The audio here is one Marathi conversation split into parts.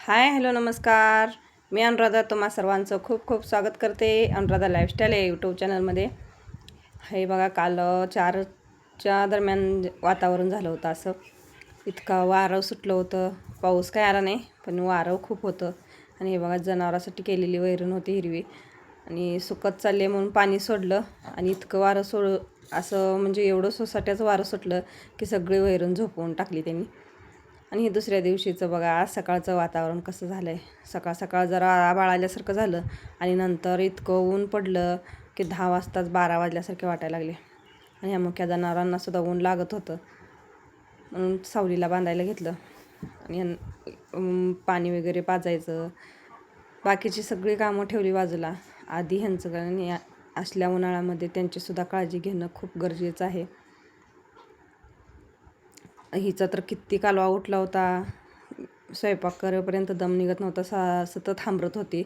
हाय हॅलो नमस्कार. मी अनुराधा तुम्हा सर्वांचं खूप खूप स्वागत करते अनुराधा लाईफस्टाईल या यूट्यूब चॅनलमध्ये. हे बघा काल 4च्या दरम्यान वातावरण झालं होतं. असं इतका वारं सुटलं होतं. पाऊस काय आला नाही पण वारं खूप होतं. आणि हे बघा जनावरांसाठी केलेली वैरण होती हिरवी आणि सुकत चालले म्हणून पाणी सोडलं आणि इतकं वारं असं म्हणजे एवढं सोसाट्याचं वारं सुटलं की सगळी वैरण झोपवून टाकली त्यांनी. आणि हे दुसऱ्या दिवशीचं बघा आज सकाळचं वातावरण कसं झालं आहे. सकाळ सकाळ जरा आभाळ आल्यासारखं झालं आणि नंतर इतकं ऊन पडलं की 10 वाजताच 12 वाजल्यासारखे वाटायला लागले. आणि ह्या मुख्या जनावरांनासुद्धा ऊन लागत होतं म्हणून सावलीला बांधायला घेतलं. आणि पाणी वगैरे पाजायचं, बाकीची सगळी कामं ठेवली बाजूला. आधी ह्यांचं कारण या असल्या उन्हाळ्यामध्ये त्यांचीसुद्धा काळजी घेणं खूप गरजेचं आहे. हिचा तर किती कालवा उठला होता. स्वयंपाक करेपर्यंत दम निघत नव्हता. सतत थांबत होती.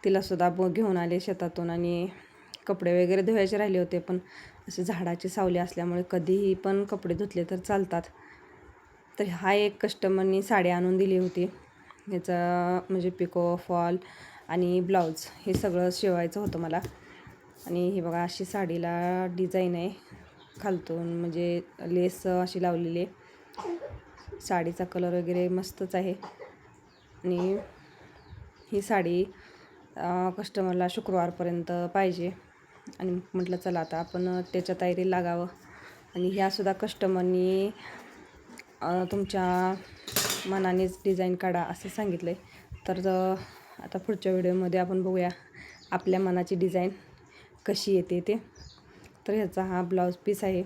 तिलासुद्धा घेऊन आले शेतातून आणि कपडे वगैरे धुवायचे राहिले होते. पण असे झाडाची सावली असल्यामुळे कधीही पण कपडे धुतले तर चालतात. तर हा एक कस्टमरनी साडी आणून दिली होती. याचा म्हणजे पिको फॉल आणि ब्लाऊज हे सगळं शिवायचं होतं मला. आणि हे बघा अशी साडीला डिझाईन आहे खालतून, म्हणजे लेस अशी लावलेली आहे. साडीचा कलर वगैरे मस्तच आहे. आणि ही साडी कस्टमरला शुक्रवारपर्यंत पाहिजे. आणि म्हटलं चला आता आपण त्याच्या तयारीला लागावं. आणि ह्यासुद्धा कस्टमरनी तुमच्या मनानेच डिझाईन काढा असं सांगितलं आहे. तर आता पुढच्या व्हिडिओमध्ये आपण बघूया आपल्या मनाची डिझाईन कशी येते ते. तर ह्याचा हा ब्लाऊज पीस आहे.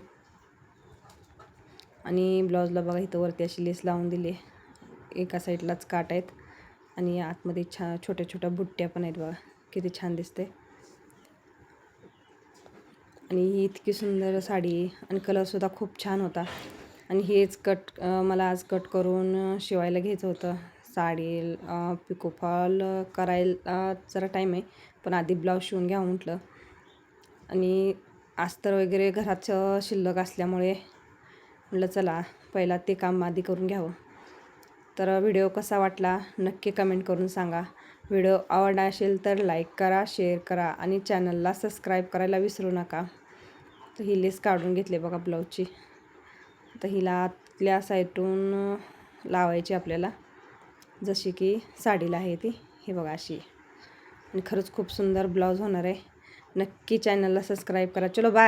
आणि ब्लाऊजला बघा इथं वरती अशी लेस लावून दिली. एका साईडलाच काट आहेत आणि आतमध्ये छोट्या छोट्या बुट्ट्या पण आहेत. बघा किती छान दिसते. आणि ही इतकी सुंदर साडी आणि कलरसुद्धा खूप छान होता. आणि हेच मला आज कट करून शिवायला घ्यायचं होतं. साडी पिकोफॉल करायला जरा टाईम आहे, पण आधी ब्लाऊज शिवून घ्यावं म्हटलं. आणि अस्तर वगैरे घरात शिल्लक असल्यामुळे म्हटलं चला पहिला ते काम आधी करून घ्यावं. तर व्हिडिओ कसा वाटला नक्की कमेंट करून सांगा. व्हिडिओ आवडला असेल तर लाईक करा, शेअर करा आणि चॅनलला सबस्क्राईब करायला विसरू नका. तर ही लेस काढून घेतली बघा ब्लाऊजची. तर हिला आतल्या साईडून लावायची आपल्याला, जशी की साडीला आहे ती. हे बघा अशी. आणि खरंच खूप सुंदर ब्लाऊज होणार आहे. नक्की चॅनलला सबस्क्राईब करा. चलो बाय.